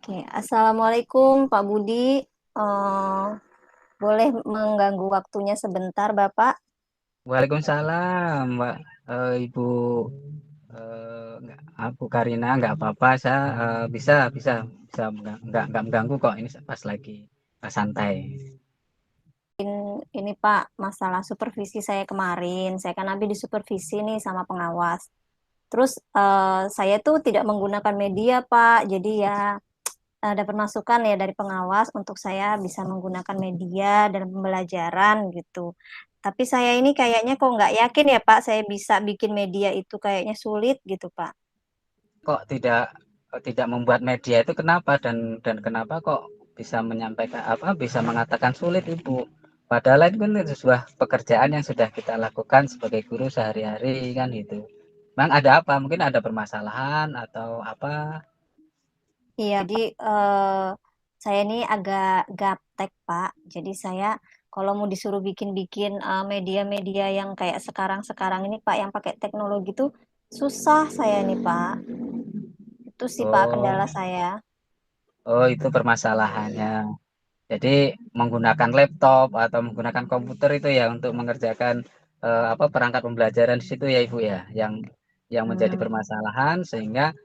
Oke, Assalamualaikum Pak Budi. Boleh mengganggu waktunya sebentar, Bapak? Waalaikumsalam, Mbak Ibu aku Karina, nggak apa-apa, saya bisa bisa bisa nggak mengganggu kok, ini pas lagi santai. Ini Pak, masalah supervisi saya kemarin. Saya kan habis disupervisi nih sama pengawas. Terus saya tuh tidak menggunakan media, Pak. Jadi ya dapat masukan ya dari pengawas untuk saya bisa menggunakan media dan pembelajaran gitu. Tapi saya ini kayaknya kok nggak yakin ya Pak, saya bisa bikin media itu kayaknya sulit gitu Pak. Kok tidak membuat media itu kenapa, dan kenapa kok bisa menyampaikan bisa mengatakan sulit, Ibu? Padahal itu kan sebuah pekerjaan yang sudah kita lakukan sebagai guru sehari-hari kan itu. Memang ada apa? Mungkin ada permasalahan atau apa? Iya, jadi saya ini agak gaptek, Pak. Jadi saya kalau mau disuruh bikin-bikin media-media yang kayak sekarang-sekarang ini, Pak, yang pakai teknologi itu susah saya nih, Pak. Itu sih, Pak, Oh, kendala saya. oh, itu permasalahannya. Jadi menggunakan laptop atau menggunakan komputer itu ya untuk mengerjakan perangkat pembelajaran di situ ya Ibu ya, yang menjadi Hmm, permasalahan sehingga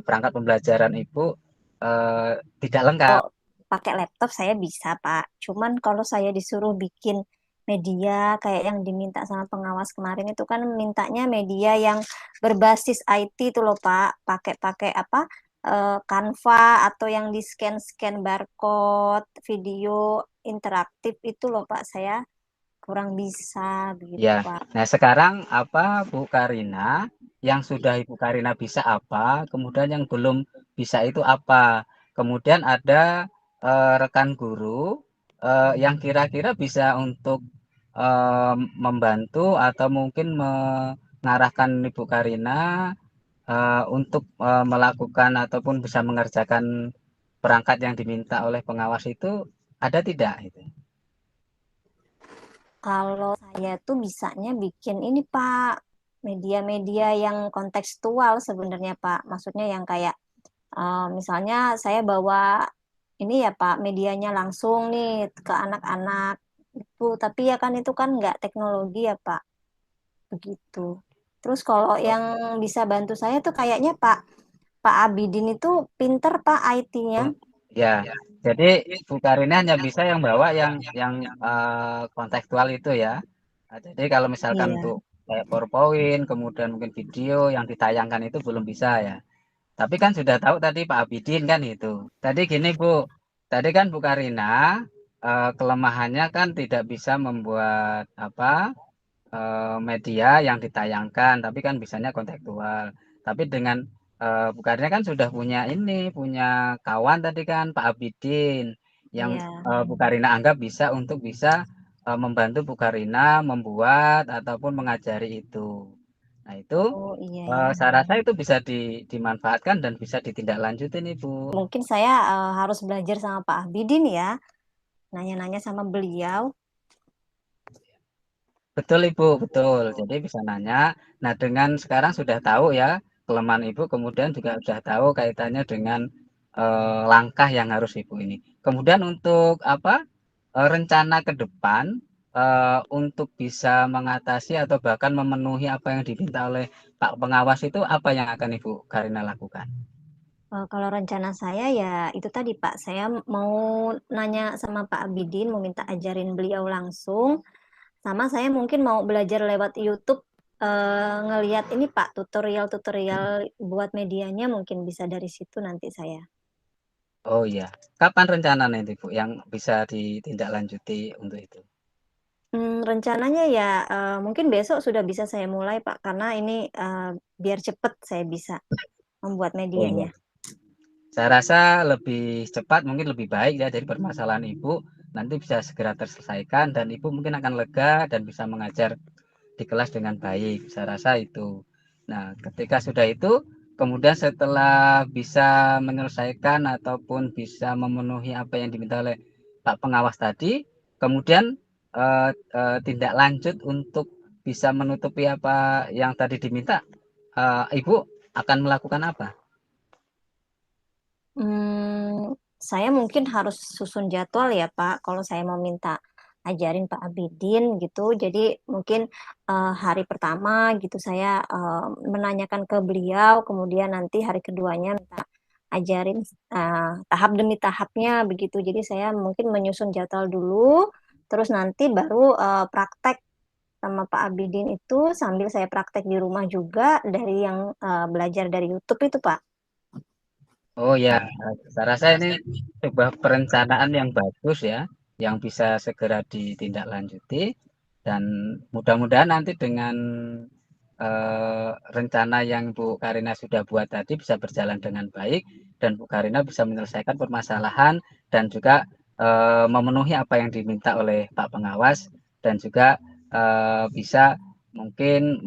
perangkat pembelajaran Ibu tidak lengkap. kalau pakai laptop saya bisa, Pak. Cuman kalau saya disuruh bikin media kayak yang diminta sama pengawas kemarin itu kan mintanya media yang berbasis IT itu loh, Pak. Pakai-pakai apa? Canva atau yang di scan-scan barcode, video interaktif itu loh, Pak. Saya kurang bisa begitu, Ya. Pak. Nah, sekarang apa Bu Karina, yang sudah Ibu Karina bisa apa, kemudian yang belum bisa itu apa? Kemudian ada rekan guru yang kira-kira bisa untuk membantu atau mungkin mengarahkan Ibu Karina untuk melakukan ataupun bisa mengerjakan perangkat yang diminta oleh pengawas itu, ada tidak itu? Kalau saya tuh bisanya bikin ini, Pak, media-media yang kontekstual sebenarnya, Pak. Maksudnya yang kayak misalnya saya bawa ini ya Pak, medianya langsung nih ke anak-anak itu, tapi ya kan itu kan nggak teknologi ya Pak, begitu. Terus kalau yang bisa bantu saya tuh kayaknya Pak Abidin itu pinter Pak IT-nya. Ya, jadi Bu Karina hanya bisa yang bawa yang kontekstual itu ya. Nah, jadi kalau misalkan Iya. untuk kayak PowerPoint, kemudian mungkin video yang ditayangkan itu belum bisa ya. Tapi kan sudah tahu tadi Pak Abidin kan itu. Tadi gini Bu, tadi kan Bu Karina kelemahannya kan tidak bisa membuat media yang ditayangkan, tapi kan bisanya kontekstual. Tapi dengan Bu Karina kan sudah punya ini, punya kawan tadi kan Pak Abidin, yang Iya. Bu Karina anggap bisa untuk bisa membantu Bu Karina membuat ataupun mengajari itu. Nah itu Oh iya ya. saya rasa itu bisa dimanfaatkan dan bisa ditindaklanjuti nih Bu. Mungkin saya harus belajar sama Pak Abidin ya, nanya-nanya sama beliau. Betul Ibu, betul. Jadi bisa nanya. Nah, dengan sekarang sudah tahu ya kelemahan Ibu, kemudian juga sudah tahu kaitannya dengan langkah yang harus Ibu ini. Kemudian untuk rencana ke depan untuk bisa mengatasi atau bahkan memenuhi apa yang diminta oleh Pak Pengawas itu, apa yang akan Ibu Karina lakukan? Kalau rencana saya ya itu tadi Pak, saya mau nanya sama Pak Abidin, mau minta ajarin beliau langsung. Sama saya mungkin mau belajar lewat YouTube, ngelihat ini Pak, tutorial-tutorial buat medianya mungkin bisa dari situ nanti saya. Oh iya, kapan rencana nanti Bu yang bisa ditindaklanjuti untuk itu? Rencananya ya mungkin besok sudah bisa saya mulai Pak, karena ini biar cepet saya bisa membuat Oh iya. medianya. Saya rasa lebih cepat, mungkin lebih baik ya. Jadi permasalahan Ibu nanti bisa segera terselesaikan dan Ibu mungkin akan lega dan bisa mengajar di kelas dengan baik. Saya rasa itu. Nah, ketika sudah itu, kemudian setelah bisa menyelesaikan ataupun bisa memenuhi apa yang diminta oleh Pak Pengawas tadi, kemudian tindak lanjut untuk bisa menutupi apa yang tadi diminta, Ibu akan melakukan apa? saya mungkin harus susun jadwal ya Pak, kalau saya mau minta ajarin Pak Abidin gitu. Jadi mungkin hari pertama gitu saya menanyakan ke beliau, kemudian nanti hari keduanya minta ajarin tahap demi tahapnya begitu. Jadi saya mungkin menyusun jadwal dulu, terus nanti baru praktek sama Pak Abidin itu sambil saya praktek di rumah juga dari yang belajar dari YouTube itu Pak. Oh ya, saya rasa ini sebuah perencanaan yang bagus ya, yang bisa segera ditindaklanjuti dan mudah-mudahan nanti dengan rencana yang Bu Karina sudah buat tadi bisa berjalan dengan baik dan Bu Karina bisa menyelesaikan permasalahan dan juga memenuhi apa yang diminta oleh Pak Pengawas dan juga bisa mungkin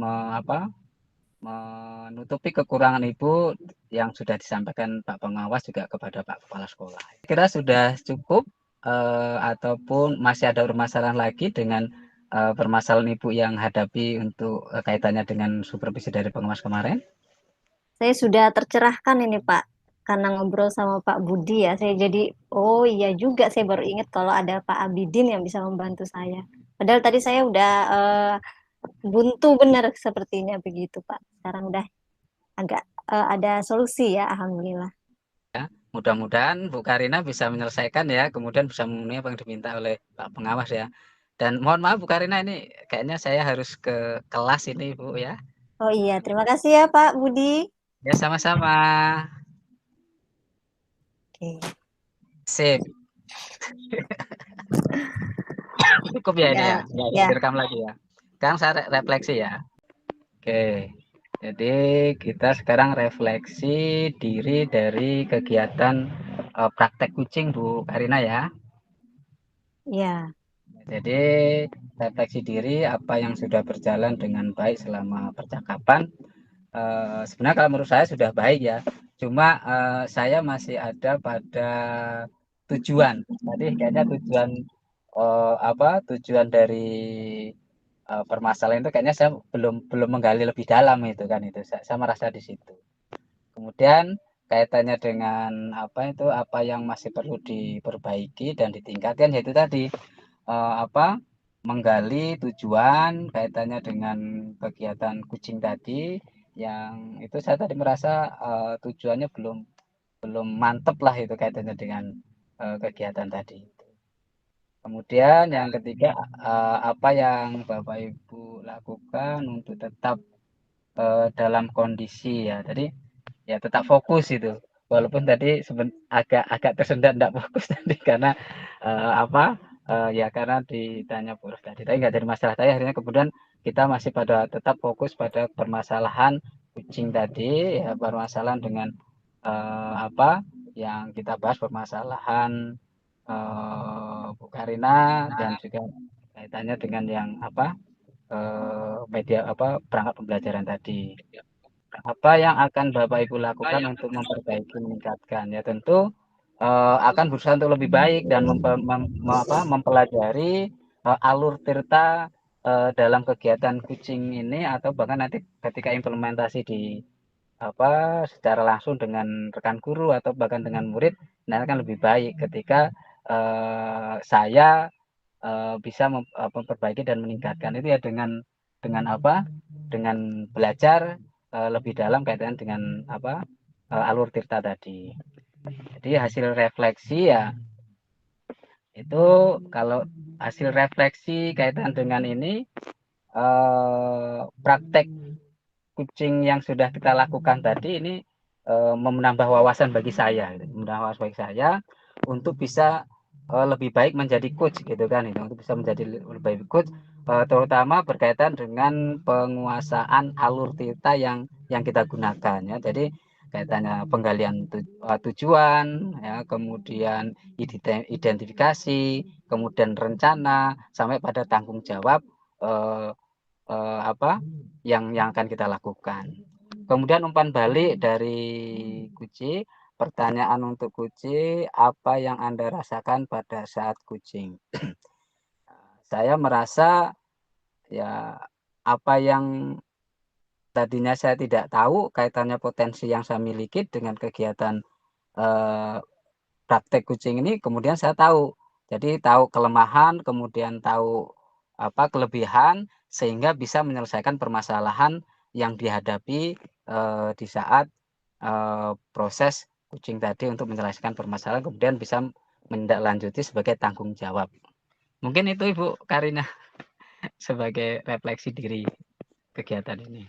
menutupi kekurangan Ibu yang sudah disampaikan Pak Pengawas juga kepada Pak Kepala Sekolah. Kira sudah cukup ataupun masih ada permasalahan lagi dengan permasalahan Ibu yang hadapi untuk kaitannya dengan supervisi dari pengawas kemarin? Saya sudah tercerahkan ini Pak, karena ngobrol sama Pak Budi ya. Saya jadi, oh iya juga, saya baru ingat kalau ada Pak Abidin yang bisa membantu saya. Padahal tadi saya udah buntu benar sepertinya begitu Pak. Sekarang udah agak ada solusi ya, Alhamdulillah. Mudah-mudahan Bu Karina bisa menyelesaikan ya, kemudian bisa memenuhi apa yang diminta oleh Pak Pengawas ya. Dan mohon maaf Bu Karina ini kayaknya saya harus ke kelas ini Bu ya. Oh iya, terima kasih ya Pak Budi. Ya sama-sama. Oke. Sip. Cukup ya ini ya. Ya, Nggak usah ya, direkam lagi ya. Sekarang saya refleksi ya. Oke. Jadi kita sekarang refleksi diri dari kegiatan praktek kucing Bu Karina ya. ya, Jadi refleksi diri apa yang sudah berjalan dengan baik selama percakapan. Sebenarnya kalau menurut saya sudah baik ya. Cuma saya masih ada pada tujuan. Tadi kayaknya tujuan tujuan dari permasalahan itu kayaknya saya belum belum menggali lebih dalam itu kan itu. Saya merasa di situ. Kemudian kaitannya dengan apa yang masih perlu diperbaiki dan ditingkatkan yaitu tadi apa menggali tujuan kaitannya dengan kegiatan kucing tadi yang itu saya tadi merasa tujuannya belum belum mantep lah itu kaitannya dengan kegiatan tadi. Kemudian yang ketiga apa yang Bapak Ibu lakukan untuk tetap dalam kondisi ya tadi ya tetap fokus itu walaupun tadi agak agak tersendat tidak fokus tadi karena ya karena ditanya boros tadi tapi nggak jadi masalah tadi akhirnya kemudian kita masih pada tetap fokus pada permasalahan kucing tadi ya permasalahan dengan apa yang kita bahas permasalahan Bu Karina dan juga kaitannya dengan yang media perangkat pembelajaran tadi. Apa yang akan Bapak Ibu lakukan untuk memperbaiki, meningkatkan? Ya tentu akan berusaha untuk lebih baik dan mempelajari alur tirta dalam kegiatan kucing ini atau bahkan nanti ketika implementasi di secara langsung dengan rekan guru atau bahkan dengan murid, nah akan lebih baik ketika saya bisa memperbaiki dan meningkatkan itu ya dengan dengan belajar lebih dalam kaitan dengan alur tirta tadi. Jadi hasil refleksi ya itu kalau hasil refleksi kaitan dengan ini praktek kucing yang sudah kita lakukan tadi ini menambah wawasan bagi saya, menambah wawasan bagi saya untuk bisa lebih baik menjadi coach gitu kan, itu untuk bisa menjadi lebih baik coach, terutama berkaitan dengan penguasaan alur tita yang kita gunakan ya. Jadi kaitannya penggalian tujuan, ya, kemudian identifikasi, kemudian rencana, sampai pada tanggung jawab eh, yang akan kita lakukan. Kemudian umpan balik dari Kuci, pertanyaan untuk Kuci, apa yang Anda rasakan pada saat kucing? Saya merasa ya apa yang tadinya saya tidak tahu kaitannya potensi yang saya miliki dengan kegiatan eh, praktek kucing ini kemudian saya tahu. Jadi tahu kelemahan, kemudian tahu kelebihan sehingga bisa menyelesaikan permasalahan yang dihadapi di saat proses kucing tadi untuk menyelesaikan permasalahan kemudian bisa menindaklanjuti sebagai tanggung jawab. Mungkin itu Ibu Karina sebagai refleksi diri kegiatan ini.